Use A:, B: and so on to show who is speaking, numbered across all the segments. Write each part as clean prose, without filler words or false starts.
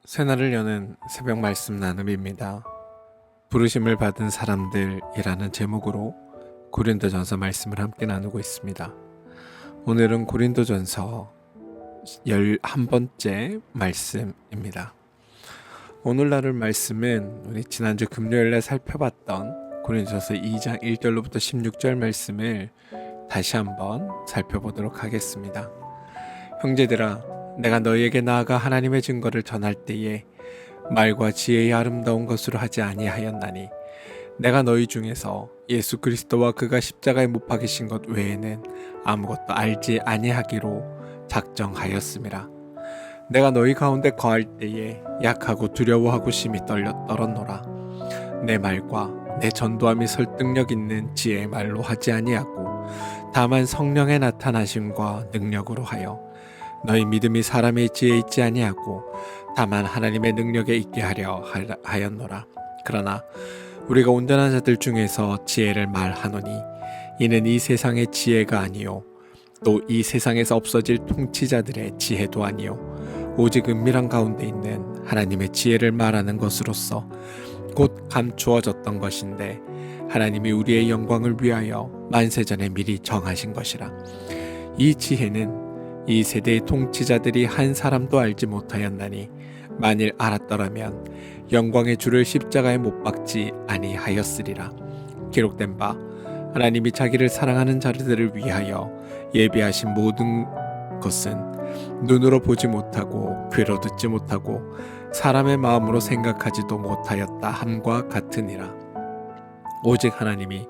A: 새날을 여는 새벽 말씀 나눔입니다. 부르심을 받은 사람들이라는 제목으로 고린도전서 말씀을 함께 나누고 있습니다. 오늘은 고린도전서 11번째 말씀입니다. 오늘날 말씀은 우리 지난주 금요일에 살펴봤던 고린도전서 2장 1절로부터 16절 말씀을 다시 한번 살펴보도록 하겠습니다. 형제들아, 내가 너희에게 나아가 하나님의 증거를 전할 때에 말과 지혜의 아름다운 것으로 하지 아니하였나니 내가 너희 중에서 예수 그리스도와 그가 십자가에 못 박이신 것 외에는 아무것도 알지 아니하기로 작정하였음이라. 내가 너희 가운데 거할 때에 약하고 두려워하고 심히 떨었노라. 내 말과 내 전도함이 설득력 있는 지혜의 말로 하지 아니하고 다만 성령의 나타나심과 능력으로 하여 너희 믿음이 사람의 지혜에 있지 아니하고 다만 하나님의 능력에 있게 하려 하였노라. 그러나 우리가 온전한 자들 중에서 지혜를 말하노니 이는 이 세상의 지혜가 아니요 또 이 세상에서 없어질 통치자들의 지혜도 아니요 오직 은밀한 가운데 있는 하나님의 지혜를 말하는 것으로서 곧 감추어졌던 것인데 하나님이 우리의 영광을 위하여 만세전에 미리 정하신 것이라. 이 지혜는 이 세대의 통치자들이 한 사람도 알지 못하였나니 만일 알았더라면 영광의 주를 십자가에 못 박지 아니하였으리라. 기록된 바 하나님이 자기를 사랑하는 자들을 위하여 예비하신 모든 것은 눈으로 보지 못하고 귀로 듣지 못하고 사람의 마음으로 생각하지도 못하였다 함과 같으니라. 오직 하나님이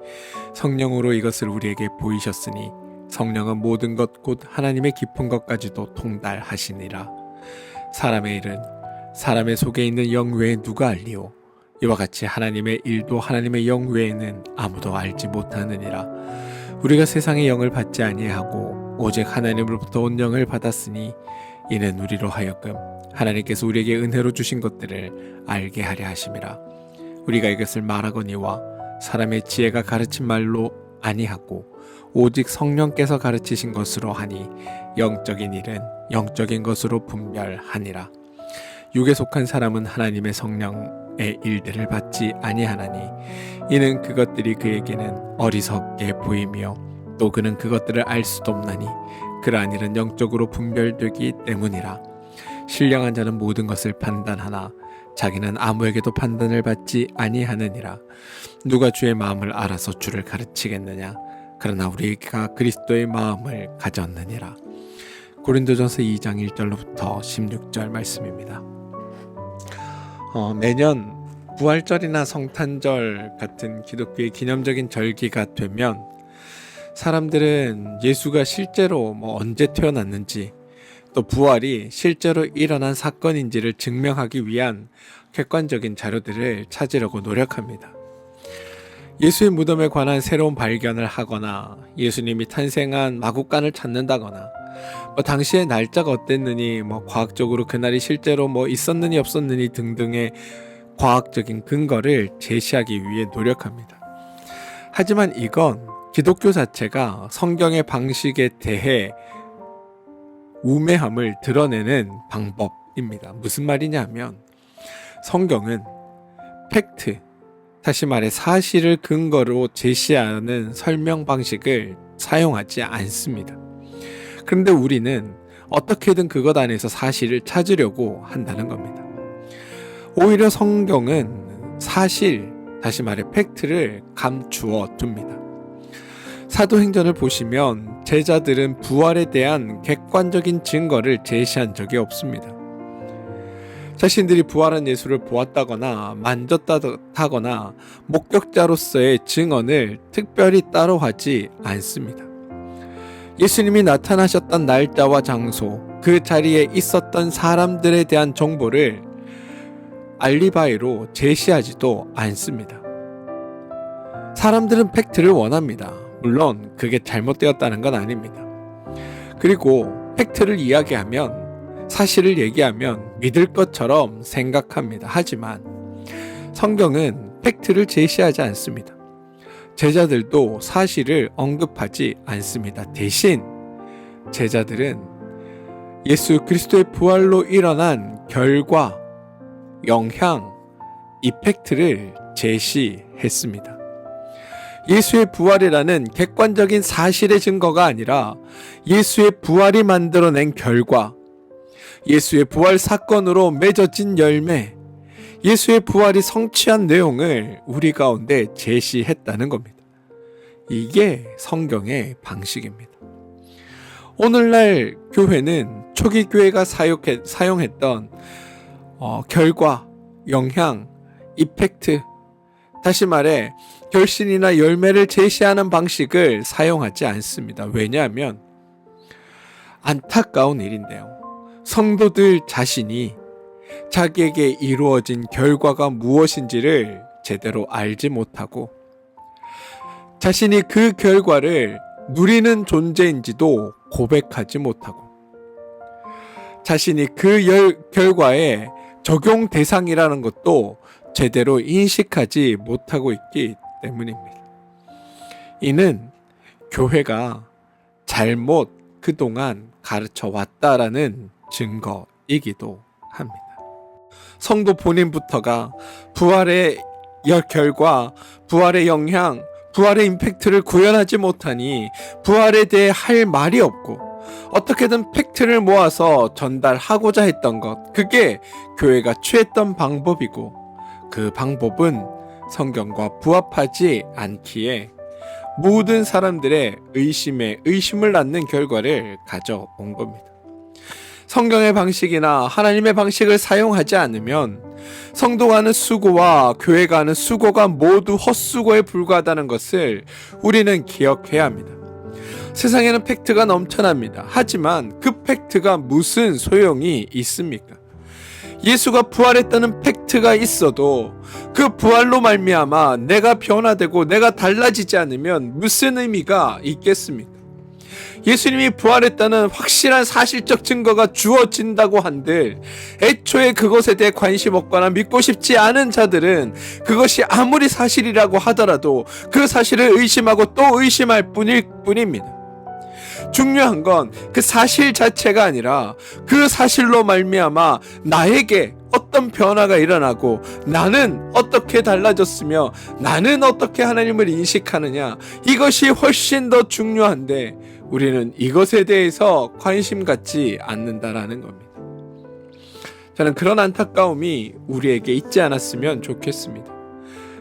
A: 성령으로 이것을 우리에게 보이셨으니 성령은 모든 것 곧 하나님의 깊은 것까지도 통달하시니라. 사람의 일은 사람의 속에 있는 영 외에 누가 알리오? 이와 같이 하나님의 일도 하나님의 영 외에는 아무도 알지 못하느니라. 우리가 세상의 영을 받지 아니하고 오직 하나님으로부터 온 영을 받았으니 이는 우리로 하여금 하나님께서 우리에게 은혜로 주신 것들을 알게 하려 하심이라. 우리가 이것을 말하거니와 사람의 지혜가 가르친 말로 아니하고 오직 성령께서 가르치신 것으로 하니 영적인 일은 영적인 것으로 분별하니라. 육에 속한 사람은 하나님의 성령의 일들을 받지 아니하나니 이는 그것들이 그에게는 어리석게 보이며 또 그는 그것들을 알 수도 없나니 그러한 일은 영적으로 분별되기 때문이라. 신령한 자는 모든 것을 판단하나 자기는 아무에게도 판단을 받지 아니하느니라. 누가 주의 마음을 알아서 주를 가르치겠느냐? 그러나 우리가 그리스도의 마음을 가졌느니라. 고린도전서 2장 1절로부터 16절 말씀입니다. 매년 부활절이나 성탄절 같은 기독교의 기념적인 절기가 되면 사람들은 예수가 실제로 언제 태어났는지 또 부활이 실제로 일어난 사건인지를 증명하기 위한 객관적인 자료들을 찾으려고 노력합니다. 예수의 무덤에 관한 새로운 발견을 하거나 예수님이 탄생한 마국간을 찾는다거나 당시의 날짜가 어땠느니 과학적으로 그날이 실제로 있었느니 없었느니 등등의 과학적인 근거를 제시하기 위해 노력합니다. 하지만 이건 기독교 자체가 성경의 방식에 대해 우매함을 드러내는 방법입니다. 무슨 말이냐 하면 성경은 팩트, 다시 말해 사실을 근거로 제시하는 설명 방식을 사용하지 않습니다. 그런데 우리는 어떻게든 그것 안에서 사실을 찾으려고 한다는 겁니다. 오히려 성경은 사실, 다시 말해 팩트를 감추어 둡니다. 사도행전을 보시면 제자들은 부활에 대한 객관적인 증거를 제시한 적이 없습니다. 자신들이 부활한 예수를 보았다거나 만졌다거나 목격자로서의 증언을 특별히 따로 하지 않습니다. 예수님이 나타나셨던 날짜와 장소, 그 자리에 있었던 사람들에 대한 정보를 알리바이로 제시하지도 않습니다. 사람들은 팩트를 원합니다. 물론 그게 잘못되었다는 건 아닙니다. 그리고 팩트를 이야기하면 사실을 얘기하면 믿을 것처럼 생각합니다. 하지만 성경은 팩트를 제시하지 않습니다. 제자들도 사실을 언급하지 않습니다. 대신 제자들은 예수 그리스도의 부활로 일어난 결과, 영향, 이펙트를 제시했습니다. 예수의 부활이라는 객관적인 사실의 증거가 아니라 예수의 부활이 만들어낸 결과, 예수의 부활 사건으로 맺어진 열매, 예수의 부활이 성취한 내용을 우리 가운데 제시했다는 겁니다. 이게 성경의 방식입니다. 오늘날 교회는 초기 교회가 사용했던 결과, 영향, 이펙트, 다시 말해 결실이나 열매를 제시하는 방식을 사용하지 않습니다. 왜냐하면 안타까운 일인데요. 성도들 자신이 자기에게 이루어진 결과가 무엇인지를 제대로 알지 못하고 자신이 그 결과를 누리는 존재인지도 고백하지 못하고 자신이 그 결과의 적용 대상이라는 것도 제대로 인식하지 못하고 있기 때문입니다. 이는 교회가 잘못 그동안 가르쳐 왔다라는 증거이기도 합니다. 성도 본인부터가 부활의 결과, 부활의 영향, 부활의 임팩트를 구현하지 못하니 부활에 대해 할 말이 없고 어떻게든 팩트를 모아서 전달하고자 했던 것, 그게 교회가 취했던 방법이고 그 방법은 성경과 부합하지 않기에 모든 사람들의 의심에 의심을 낳는 결과를 가져온 겁니다. 성경의 방식이나 하나님의 방식을 사용하지 않으면 성도가 하는 수고와 교회가 하는 수고가 모두 헛수고에 불과하다는 것을 우리는 기억해야 합니다. 세상에는 팩트가 넘쳐납니다. 하지만 그 팩트가 무슨 소용이 있습니까? 예수가 부활했다는 팩트가 있어도 그 부활로 말미암아 내가 변화되고 내가 달라지지 않으면 무슨 의미가 있겠습니까? 예수님이 부활했다는 확실한 사실적 증거가 주어진다고 한들 애초에 그것에 대해 관심 없거나 믿고 싶지 않은 자들은 그것이 아무리 사실이라고 하더라도 그 사실을 의심하고 또 의심할 뿐입니다. 중요한 건 그 사실 자체가 아니라 그 사실로 말미암아 나에게 어떤 변화가 일어나고 나는 어떻게 달라졌으며 나는 어떻게 하나님을 인식하느냐, 이것이 훨씬 더 중요한데 우리는 이것에 대해서 관심 갖지 않는다라는 겁니다. 저는 그런 안타까움이 우리에게 있지 않았으면 좋겠습니다.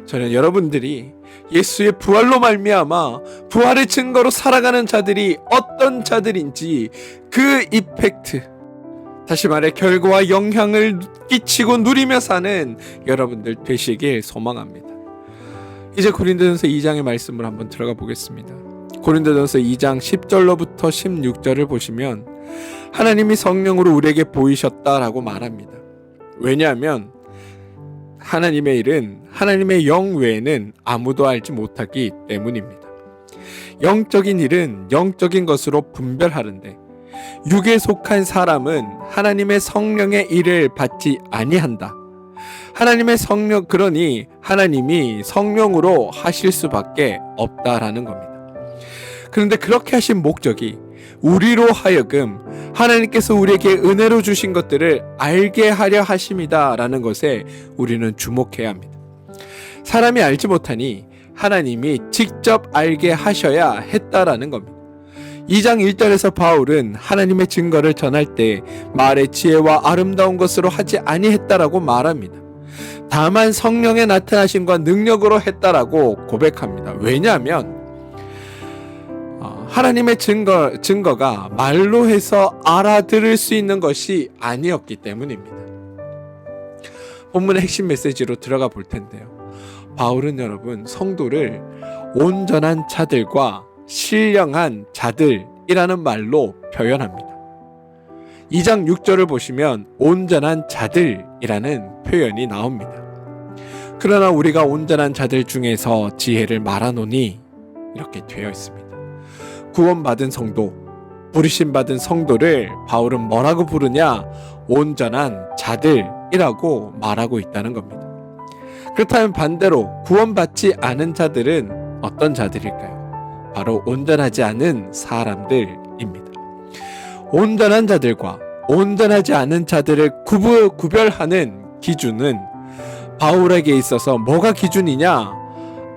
A: 저는 여러분들이 예수의 부활로 말미암아 부활의 증거로 살아가는 자들이 어떤 자들인지 그 이펙트, 다시 말해 결과와 영향을 끼치고 누리며 사는 여러분들 되시길 소망합니다. 이제 고린도전서 2장의 말씀을 한번 들어가 보겠습니다. 고린도전서 2장 10절로부터 16절을 보시면 하나님이 성령으로 우리에게 보이셨다라고 말합니다. 왜냐하면 하나님의 일은 하나님의 영 외에는 아무도 알지 못하기 때문입니다. 영적인 일은 영적인 것으로 분별하는데 육에 속한 사람은 하나님의 성령의 일을 받지 아니한다. 하나님의 성령, 그러니 하나님이 성령으로 하실 수밖에 없다라는 겁니다. 그런데 그렇게 하신 목적이 우리로 하여금 하나님께서 우리에게 은혜로 주신 것들을 알게 하려 하심이다라는 것에 우리는 주목해야 합니다. 사람이 알지 못하니 하나님이 직접 알게 하셔야 했다라는 겁니다. 2장 1절에서 바울은 하나님의 증거를 전할 때 말의 지혜와 아름다운 것으로 하지 아니했다라고 말합니다. 다만 성령의 나타나심과 능력으로 했다라고 고백합니다. 왜냐하면 하나님의 증거가 말로 해서 알아들을 수 있는 것이 아니었기 때문입니다. 본문의 핵심 메시지로 들어가 볼 텐데요. 바울은 여러분 성도를 온전한 자들과 신령한 자들이라는 말로 표현합니다. 2장 6절을 보시면 온전한 자들이라는 표현이 나옵니다. 그러나 우리가 온전한 자들 중에서 지혜를 말하노니 이렇게 되어 있습니다. 구원받은 성도, 부르심받은 성도를 바울은 뭐라고 부르냐? 온전한 자들이라고 말하고 있다는 겁니다. 그렇다면 반대로 구원받지 않은 자들은 어떤 자들일까요? 바로 온전하지 않은 사람들입니다. 온전한 자들과 온전하지 않은 자들을 구별하는 기준은 바울에게 있어서 뭐가 기준이냐?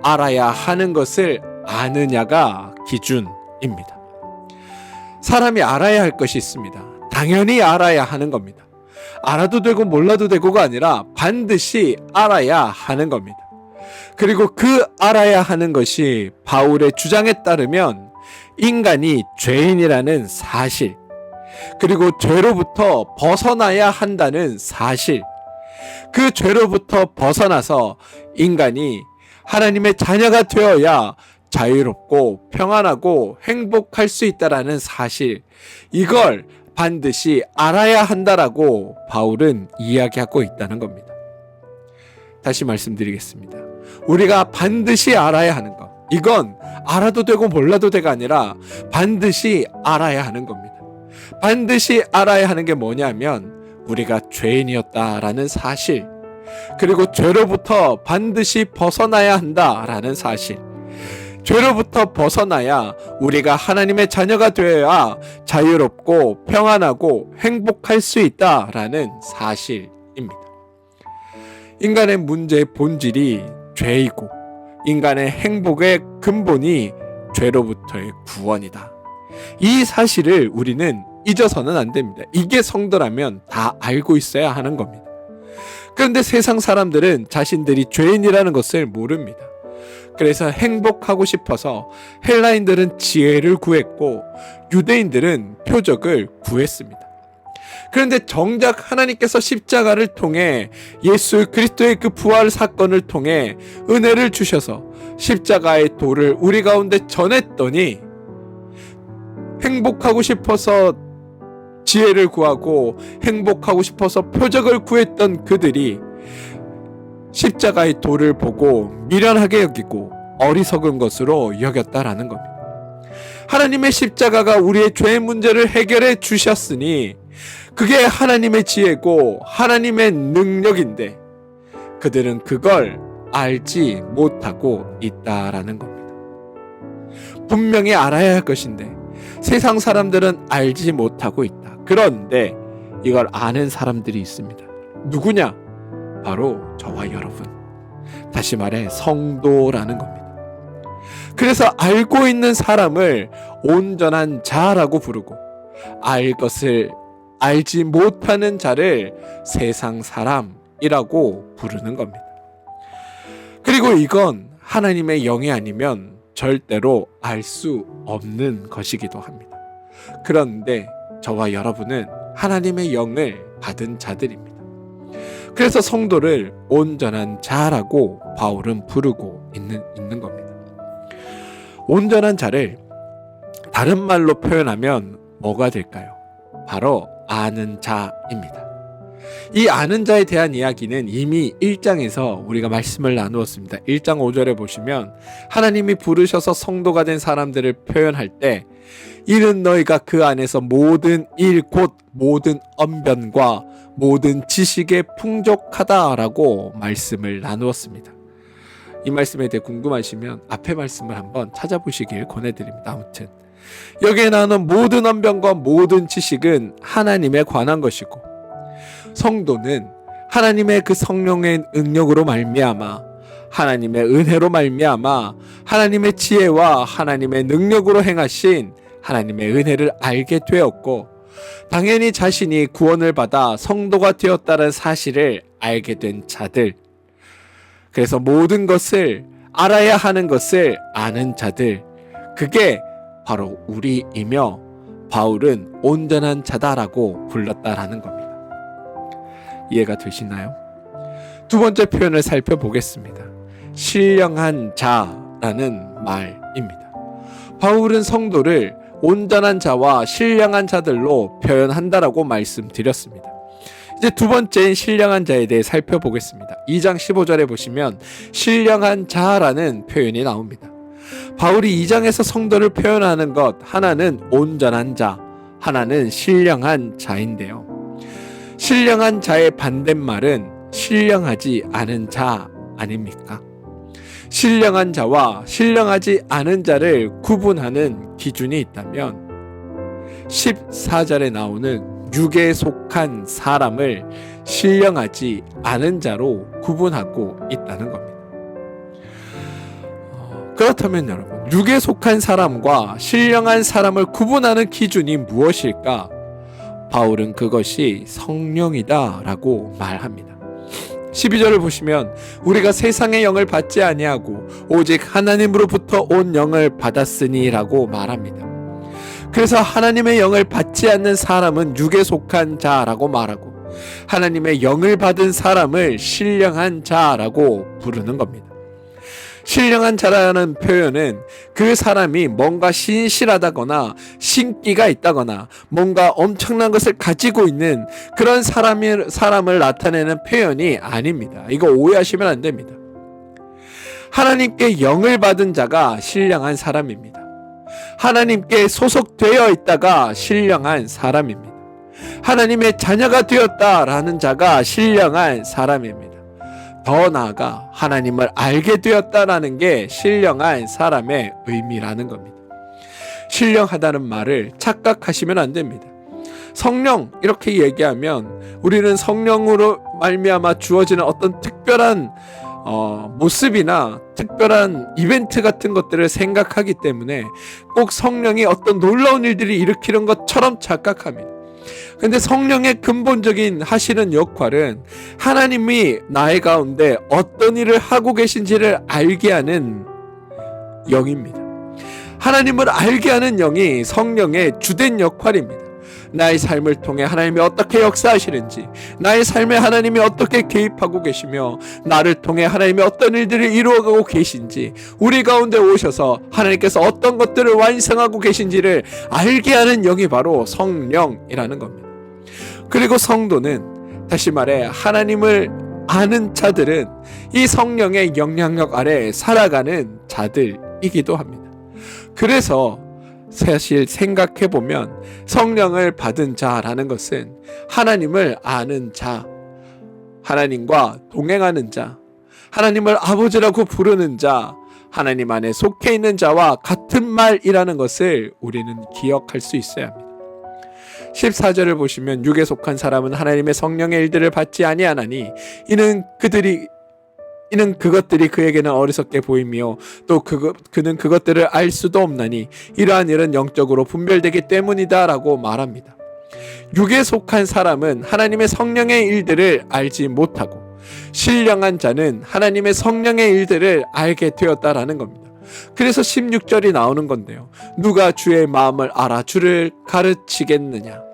A: 알아야 하는 것을 아느냐가 기준입니다. 사람이 알아야 할 것이 있습니다. 당연히 알아야 하는 겁니다. 알아도 되고 몰라도 되고가 아니라 반드시 알아야 하는 겁니다. 그리고 그 알아야 하는 것이 바울의 주장에 따르면 인간이 죄인이라는 사실, 그리고 죄로부터 벗어나야 한다는 사실, 그 죄로부터 벗어나서 인간이 하나님의 자녀가 되어야 자유롭고 평안하고 행복할 수 있다라는 사실, 이걸 반드시 알아야 한다라고 바울은 이야기하고 있다는 겁니다. 다시 말씀드리겠습니다. 우리가 반드시 알아야 하는 것, 이건 알아도 되고 몰라도 되가 아니라 반드시 알아야 하는 겁니다. 반드시 알아야 하는 게 뭐냐면 우리가 죄인이었다라는 사실, 그리고 죄로부터 반드시 벗어나야 한다라는 사실, 죄로부터 벗어나야 우리가 하나님의 자녀가 되어야 자유롭고 평안하고 행복할 수 있다라는 사실입니다. 인간의 문제의 본질이 죄이고 인간의 행복의 근본이 죄로부터의 구원이다. 이 사실을 우리는 잊어서는 안 됩니다. 이게 성도라면 다 알고 있어야 하는 겁니다. 그런데 세상 사람들은 자신들이 죄인이라는 것을 모릅니다. 그래서 행복하고 싶어서 헬라인들은 지혜를 구했고 유대인들은 표적을 구했습니다. 그런데 정작 하나님께서 십자가를 통해 예수 그리스도의 그 부활 사건을 통해 은혜를 주셔서 십자가의 도를 우리 가운데 전했더니 행복하고 싶어서 지혜를 구하고 행복하고 싶어서 표적을 구했던 그들이 십자가의 도를 보고 미련하게 여기고 어리석은 것으로 여겼다라는 겁니다. 하나님의 십자가가 우리의 죄의 문제를 해결해 주셨으니 그게 하나님의 지혜고 하나님의 능력인데 그들은 그걸 알지 못하고 있다라는 겁니다. 분명히 알아야 할 것인데 세상 사람들은 알지 못하고 있다. 그런데 이걸 아는 사람들이 있습니다. 누구냐? 바로 저와 여러분. 다시 말해 성도라는 겁니다. 그래서 알고 있는 사람을 온전한 자라고 부르고 알 것을 알지 못하는 자를 세상 사람이라고 부르는 겁니다. 그리고 이건 하나님의 영이 아니면 절대로 알 수 없는 것이기도 합니다. 그런데 저와 여러분은 하나님의 영을 받은 자들입니다. 그래서 성도를 온전한 자라고 바울은 부르고 있는 겁니다. 온전한 자를 다른 말로 표현하면 뭐가 될까요? 바로 아는 자입니다. 이 아는 자에 대한 이야기는 이미 1장에서 우리가 말씀을 나누었습니다. 1장 5절에 보시면 하나님이 부르셔서 성도가 된 사람들을 표현할 때 이는 너희가 그 안에서 모든 일 곧 모든 언변과 모든 지식에 풍족하다라고 말씀을 나누었습니다. 이 말씀에 대해 궁금하시면 앞에 말씀을 한번 찾아보시길 권해드립니다. 아무튼 여기에 나오는 모든 언변과 모든 지식은 하나님에 관한 것이고 성도는 하나님의 그 성령의 능력으로 말미암아 하나님의 은혜로 말미암아 하나님의 지혜와 하나님의 능력으로 행하신 하나님의 은혜를 알게 되었고 당연히 자신이 구원을 받아 성도가 되었다는 사실을 알게 된 자들, 그래서 모든 것을 알아야 하는 것을 아는 자들, 그게 바로 우리이며 바울은 온전한 자다라고 불렀다라는 겁니다. 이해가 되시나요? 두 번째 표현을 살펴보겠습니다. 신령한 자라는 말입니다. 바울은 성도를 온전한 자와 신령한 자들로 표현한다라고 말씀드렸습니다. 이제 두 번째인 신령한 자에 대해 살펴보겠습니다. 2장 15절에 보시면 신령한 자라는 표현이 나옵니다. 바울이 2장에서 성도를 표현하는 것, 하나는 온전한 자, 하나는 신령한 자인데요. 신령한 자의 반대말은 신령하지 않은 자 아닙니까? 신령한 자와 신령하지 않은 자를 구분하는 기준이 있다면 14절에 나오는 육에 속한 사람을 신령하지 않은 자로 구분하고 있다는 겁니다. 그렇다면 여러분, 육에 속한 사람과 신령한 사람을 구분하는 기준이 무엇일까? 바울은 그것이 성령이다 라고 말합니다. 12절을 보시면 우리가 세상의 영을 받지 아니하고 오직 하나님으로부터 온 영을 받았으니 라고 말합니다. 그래서 하나님의 영을 받지 않는 사람은 육에 속한 자라고 말하고 하나님의 영을 받은 사람을 신령한 자라고 부르는 겁니다. 신령한 자라는 표현은 그 사람이 뭔가 신실하다거나 신기가 있다거나 뭔가 엄청난 것을 가지고 있는 그런 사람을 나타내는 표현이 아닙니다. 이거 오해하시면 안 됩니다. 하나님께 영을 받은 자가 신령한 사람입니다. 하나님께 소속되어 있다가 신령한 사람입니다. 하나님의 자녀가 되었다라는 자가 신령한 사람입니다. 더 나아가 하나님을 알게 되었다라는 게 신령한 사람의 의미라는 겁니다. 신령하다는 말을 착각하시면 안 됩니다. 성령 이렇게 얘기하면 우리는 성령으로 말미암아 주어지는 어떤 특별한 모습이나 특별한 이벤트 같은 것들을 생각하기 때문에 꼭 성령이 어떤 놀라운 일들이 일으키는 것처럼 착각합니다. 근데 성령의 근본적인 하시는 역할은 하나님이 나의 가운데 어떤 일을 하고 계신지를 알게 하는 영입니다. 하나님을 알게 하는 영이 성령의 주된 역할입니다. 나의 삶을 통해 하나님이 어떻게 역사하시는지, 나의 삶에 하나님이 어떻게 개입하고 계시며 나를 통해 하나님이 어떤 일들을 이루어가고 계신지, 우리 가운데 오셔서 하나님께서 어떤 것들을 완성하고 계신지를 알게 하는 영이 바로 성령이라는 겁니다. 그리고 성도는, 다시 말해 하나님을 아는 자들은 이 성령의 영향력 아래 살아가는 자들이기도 합니다. 그래서 사실 생각해보면 성령을 받은 자라는 것은 하나님을 아는 자, 하나님과 동행하는 자, 하나님을 아버지라고 부르는 자, 하나님 안에 속해 있는 자와 같은 말이라는 것을 우리는 기억할 수 있어야 합니다. 14절을 보시면 육에 속한 사람은 하나님의 성령의 일들을 받지 아니하나니 이는 그것들이 그에게는 어리석게 보이며 또 그는 그것들을 알 수도 없나니 이러한 일은 영적으로 분별되기 때문이다 라고 말합니다. 육에 속한 사람은 하나님의 성령의 일들을 알지 못하고 신령한 자는 하나님의 성령의 일들을 알게 되었다라는 겁니다. 그래서 16절이 나오는 건데요. 누가 주의 마음을 알아 주를 가르치겠느냐.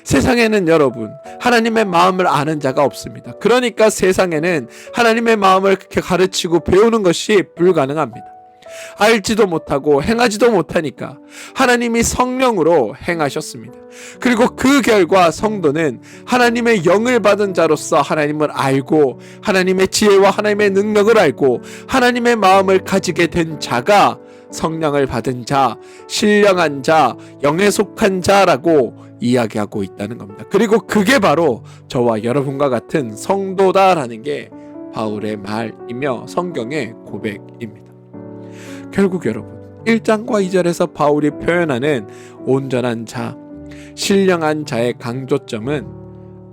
A: 세상에는 여러분 하나님의 마음을 아는 자가 없습니다. 그러니까 세상에는 하나님의 마음을 그렇게 가르치고 배우는 것이 불가능합니다. 알지도 못하고 행하지도 못하니까 하나님이 성령으로 행하셨습니다. 그리고 그 결과 성도는 하나님의 영을 받은 자로서 하나님을 알고 하나님의 지혜와 하나님의 능력을 알고 하나님의 마음을 가지게 된 자가 성령을 받은 자, 신령한 자, 영에 속한 자라고 이야기하고 있다는 겁니다. 그리고 그게 바로 저와 여러분과 같은 성도다라는 게 바울의 말이며 성경의 고백입니다. 결국 여러분 1장과 2절에서 바울이 표현하는 온전한 자, 신령한 자의 강조점은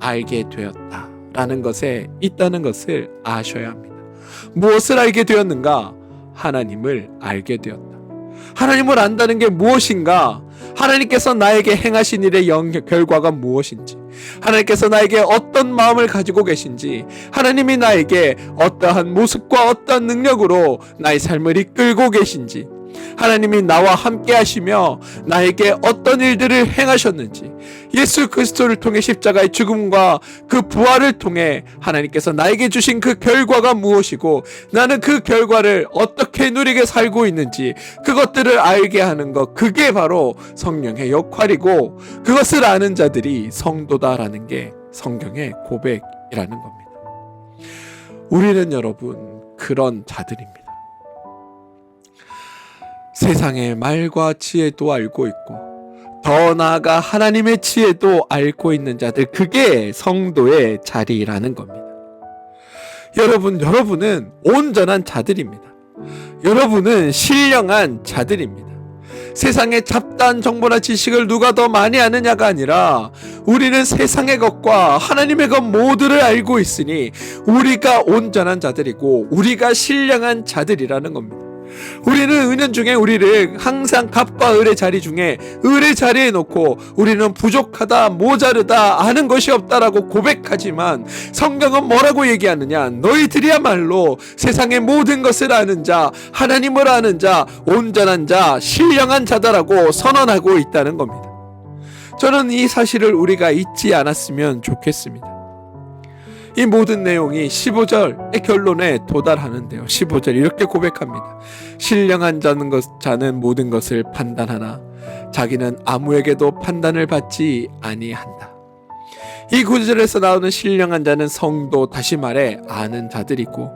A: 알게 되었다라는 것에 있다는 것을 아셔야 합니다. 무엇을 알게 되었는가? 하나님을 알게 되었다. 하나님을 안다는 게 무엇인가? 하나님께서 나에게 행하신 일의 결과가 무엇인지, 하나님께서 나에게 어떤 마음을 가지고 계신지, 하나님이 나에게 어떠한 모습과 어떠한 능력으로 나의 삶을 이끌고 계신지, 하나님이 나와 함께 하시며 나에게 어떤 일들을 행하셨는지, 예수 그리스도를 통해 십자가의 죽음과 그 부활을 통해 하나님께서 나에게 주신 그 결과가 무엇이고 나는 그 결과를 어떻게 누리게 살고 있는지 그것들을 알게 하는 것, 그게 바로 성령의 역할이고 그것을 아는 자들이 성도다라는 게 성경의 고백이라는 겁니다. 우리는 여러분 그런 자들입니다. 세상의 말과 지혜도 알고 있고 더 나아가 하나님의 지혜도 알고 있는 자들, 그게 성도의 자리라는 겁니다. 여러분은 온전한 자들입니다. 여러분은 신령한 자들입니다. 세상의 잡다한 정보나 지식을 누가 더 많이 아느냐가 아니라 우리는 세상의 것과 하나님의 것 모두를 알고 있으니 우리가 온전한 자들이고 우리가 신령한 자들이라는 겁니다. 우리는 은연중에 우리를 항상 갑과 을의 자리 중에 을의 자리에 놓고 우리는 부족하다, 모자르다, 아는 것이 없다라고 고백하지만 성경은 뭐라고 얘기하느냐? 너희들이야말로 세상의 모든 것을 아는 자, 하나님을 아는 자, 온전한 자, 신령한 자다라고 선언하고 있다는 겁니다. 저는 이 사실을 우리가 잊지 않았으면 좋겠습니다. 이 모든 내용이 15절의 결론에 도달하는데요. 15절 이렇게 고백합니다. 신령한 자는 모든 것을 판단하나 자기는 아무에게도 판단을 받지 아니한다. 이 구절에서 나오는 신령한 자는 성도, 다시 말해 아는 자들이고,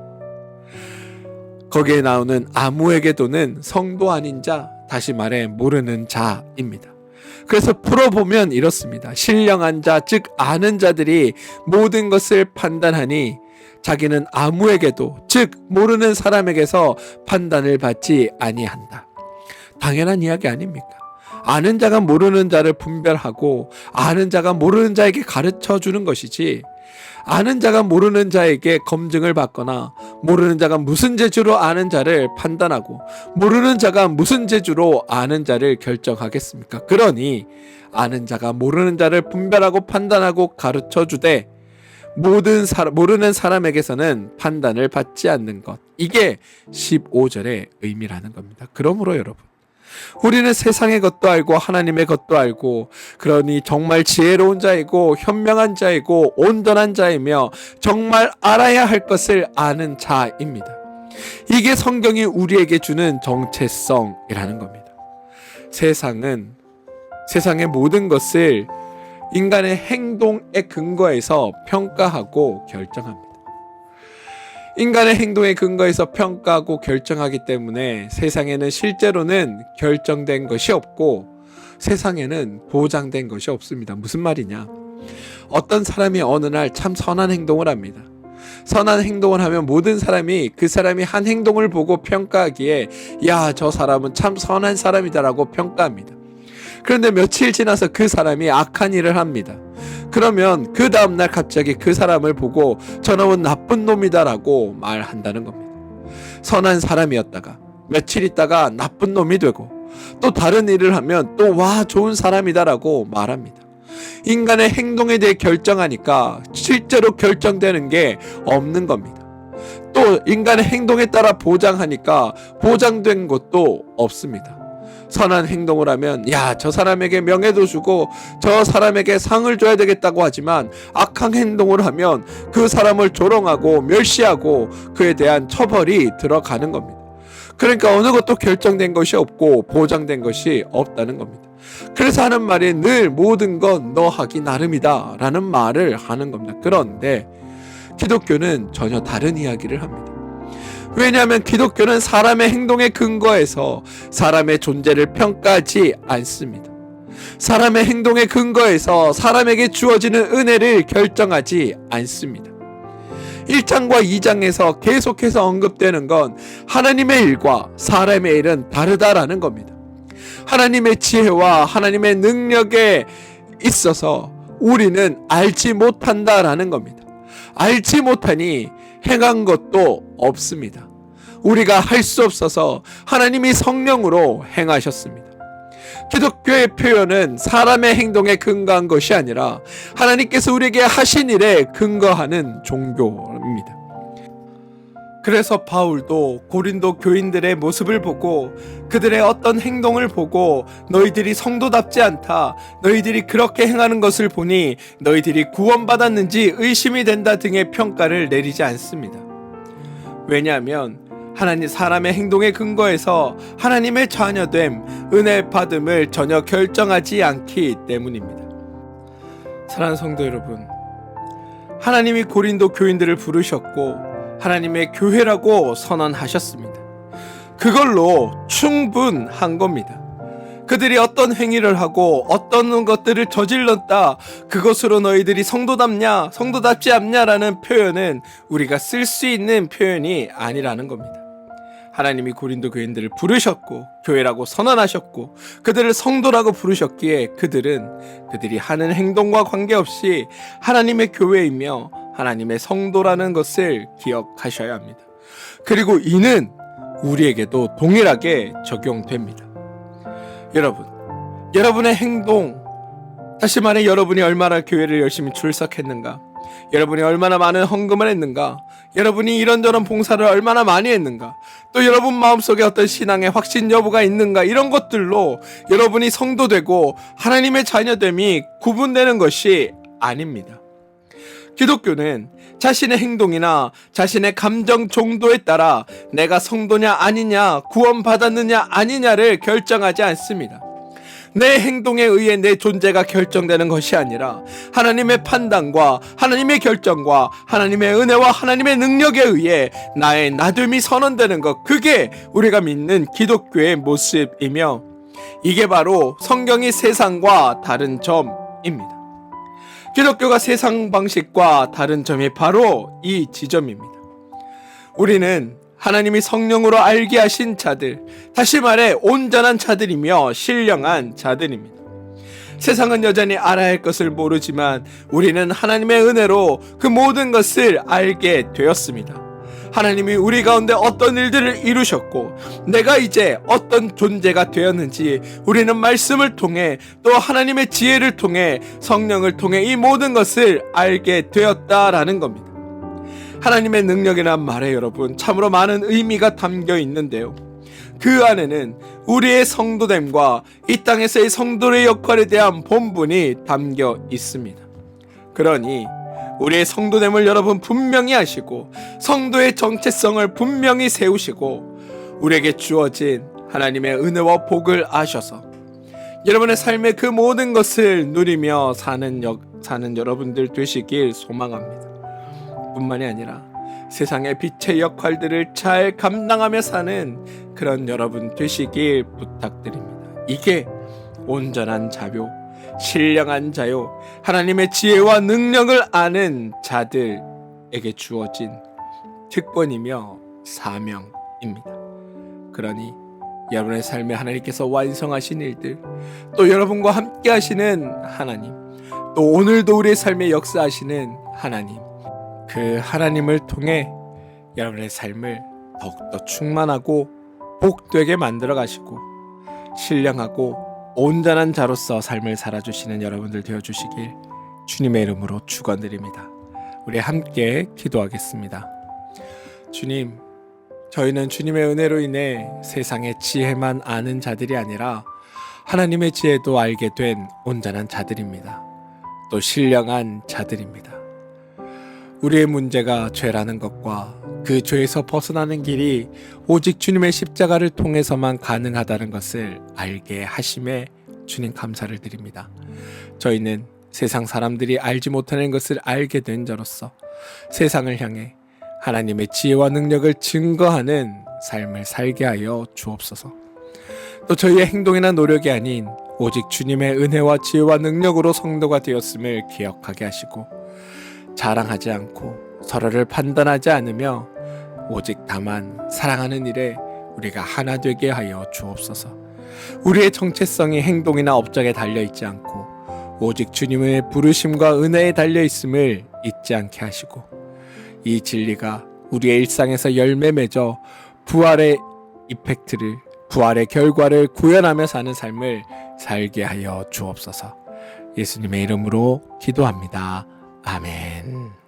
A: 거기에 나오는 아무에게도는 성도 아닌 자, 다시 말해 모르는 자입니다. 그래서 풀어보면 이렇습니다. 신령한 자, 즉 아는 자들이 모든 것을 판단하니 자기는 아무에게도, 즉 모르는 사람에게서 판단을 받지 아니한다. 당연한 이야기 아닙니까? 아는 자가 모르는 자를 분별하고 아는 자가 모르는 자에게 가르쳐 주는 것이지, 아는 자가 모르는 자에게 검증을 받거나 모르는 자가 무슨 재주로 아는 자를 판단하고 모르는 자가 무슨 재주로 아는 자를 결정하겠습니까? 그러니 아는 자가 모르는 자를 분별하고 판단하고 가르쳐 주되 모르는 사람에게서는 판단을 받지 않는 것, 이게 15절의 의미라는 겁니다. 그러므로 여러분, 우리는 세상의 것도 알고 하나님의 것도 알고, 그러니 정말 지혜로운 자이고 현명한 자이고 온전한 자이며 정말 알아야 할 것을 아는 자입니다. 이게 성경이 우리에게 주는 정체성이라는 겁니다. 세상의 모든 것을 인간의 행동에 근거해서 평가하고 결정합니다. 인간의 행동에 근거해서 평가하고 결정하기 때문에 세상에는 실제로는 결정된 것이 없고 세상에는 보장된 것이 없습니다. 무슨 말이냐? 어떤 사람이 어느 날 참 선한 행동을 합니다. 선한 행동을 하면 모든 사람이 그 사람이 한 행동을 보고 평가하기에 야, 저 사람은 참 선한 사람이다라고 평가합니다. 그런데 며칠 지나서 그 사람이 악한 일을 합니다. 그러면 그 다음날 갑자기 그 사람을 보고 저놈은 나쁜 놈이다라고 말한다는 겁니다. 선한 사람이었다가 며칠 있다가 나쁜 놈이 되고 또 다른 일을 하면 또 와, 좋은 사람이다라고 말합니다. 인간의 행동에 대해 결정하니까 실제로 결정되는 게 없는 겁니다. 또 인간의 행동에 따라 보장하니까 보장된 것도 없습니다. 선한 행동을 하면 야, 저 사람에게 명예도 주고 저 사람에게 상을 줘야 되겠다고 하지만 악한 행동을 하면 그 사람을 조롱하고 멸시하고 그에 대한 처벌이 들어가는 겁니다. 그러니까 어느 것도 결정된 것이 없고 보장된 것이 없다는 겁니다. 그래서 하는 말이 늘 모든 건 너 하기 나름이다 라는 말을 하는 겁니다. 그런데 기독교는 전혀 다른 이야기를 합니다. 왜냐하면 기독교는 사람의 행동에 근거해서 사람의 존재를 평가하지 않습니다. 사람의 행동에 근거해서 사람에게 주어지는 은혜를 결정하지 않습니다. 1장과 2장에서 계속해서 언급되는 건 하나님의 일과 사람의 일은 다르다라는 겁니다. 하나님의 지혜와 하나님의 능력에 있어서 우리는 알지 못한다라는 겁니다. 알지 못하니 행한 것도 없습니다. 우리가 할 수 없어서 하나님이 성령으로 행하셨습니다. 기독교의 표현은 사람의 행동에 근거한 것이 아니라 하나님께서 우리에게 하신 일에 근거하는 종교입니다. 그래서 바울도 고린도 교인들의 모습을 보고 그들의 어떤 행동을 보고 너희들이 성도답지 않다, 너희들이 그렇게 행하는 것을 보니 너희들이 구원받았는지 의심이 된다 등의 평가를 내리지 않습니다. 왜냐하면 하나님 사람의 행동에 근거해서 하나님의 자녀됨, 은혜 받음을 전혀 결정하지 않기 때문입니다. 사랑하는 성도 여러분, 하나님이 고린도 교인들을 부르셨고 하나님의 교회라고 선언하셨습니다. 그걸로 충분한 겁니다. 그들이 어떤 행위를 하고 어떤 것들을 저질렀다, 그것으로 너희들이 성도답냐 성도답지 않냐라는 표현은 우리가 쓸 수 있는 표현이 아니라는 겁니다. 하나님이 고린도 교인들을 부르셨고 교회라고 선언하셨고 그들을 성도라고 부르셨기에 그들이 하는 행동과 관계없이 하나님의 교회이며 하나님의 성도라는 것을 기억하셔야 합니다. 그리고 이는 우리에게도 동일하게 적용됩니다. 여러분의 행동, 다시 말해 여러분이 얼마나 교회를 열심히 출석했는가, 여러분이 얼마나 많은 헌금을 했는가, 여러분이 이런저런 봉사를 얼마나 많이 했는가, 또 여러분 마음속에 어떤 신앙의 확신 여부가 있는가, 이런 것들로 여러분이 성도되고 하나님의 자녀됨이 구분되는 것이 아닙니다. 기독교는 자신의 행동이나 자신의 감정 정도에 따라 내가 성도냐 아니냐, 구원받았느냐 아니냐를 결정하지 않습니다. 내 행동에 의해 내 존재가 결정되는 것이 아니라 하나님의 판단과 하나님의 결정과 하나님의 은혜와 하나님의 능력에 의해 나의 나됨이 선언되는 것, 그게 우리가 믿는 기독교의 모습이며 이게 바로 성경이 세상과 다른 점입니다. 기독교가 세상 방식과 다른 점이 바로 이 지점입니다. 우리는 하나님이 성령으로 알게 하신 자들, 다시 말해 온전한 자들이며 신령한 자들입니다. 세상은 여전히 알아야 할 것을 모르지만 우리는 하나님의 은혜로 그 모든 것을 알게 되었습니다. 하나님이 우리 가운데 어떤 일들을 이루셨고 내가 이제 어떤 존재가 되었는지 우리는 말씀을 통해 또 하나님의 지혜를 통해 성령을 통해 이 모든 것을 알게 되었다라는 겁니다. 하나님의 능력이란 말에 여러분 참으로 많은 의미가 담겨 있는데요, 그 안에는 우리의 성도됨과 이 땅에서의 성도의 역할에 대한 본분이 담겨 있습니다. 그러니 우리의 성도됨을 여러분 분명히 아시고 성도의 정체성을 분명히 세우시고 우리에게 주어진 하나님의 은혜와 복을 아셔서 여러분의 삶의 그 모든 것을 누리며 사는 여러분들 되시길 소망합니다. 뿐만이 아니라 세상의 빛의 역할들을 잘 감당하며 사는 그런 여러분 되시길 부탁드립니다. 이게 온전한 자요, 신령한 자요, 하나님의 지혜와 능력을 아는 자들에게 주어진 특권이며 사명입니다. 그러니 여러분의 삶에 하나님께서 완성하신 일들, 또 여러분과 함께 하시는 하나님, 또 오늘도 우리의 삶에 역사하시는 하나님, 그 하나님을 통해 여러분의 삶을 더욱더 충만하고 복되게 만들어 가시고 신령하고 온전한 자로서 삶을 살아주시는 여러분들 되어주시길 주님의 이름으로 축원드립니다. 우리 함께 기도하겠습니다. 주님, 저희는 주님의 은혜로 인해 세상의 지혜만 아는 자들이 아니라 하나님의 지혜도 알게 된 온전한 자들입니다. 또 신령한 자들입니다. 우리의 문제가 죄라는 것과 그 죄에서 벗어나는 길이 오직 주님의 십자가를 통해서만 가능하다는 것을 알게 하심에 주님 감사를 드립니다. 저희는 세상 사람들이 알지 못하는 것을 알게 된 자로서 세상을 향해 하나님의 지혜와 능력을 증거하는 삶을 살게 하여 주옵소서. 또 저희의 행동이나 노력이 아닌 오직 주님의 은혜와 지혜와 능력으로 성도가 되었음을 기억하게 하시고 자랑하지 않고 서로를 판단하지 않으며 오직 다만 사랑하는 일에 우리가 하나 되게 하여 주옵소서. 우리의 정체성이 행동이나 업적에 달려있지 않고 오직 주님의 부르심과 은혜에 달려있음을 잊지 않게 하시고 이 진리가 우리의 일상에서 열매 맺어 부활의 이펙트를, 부활의 결과를 구현하며 사는 삶을 살게 하여 주옵소서. 예수님의 이름으로 기도합니다. 아멘.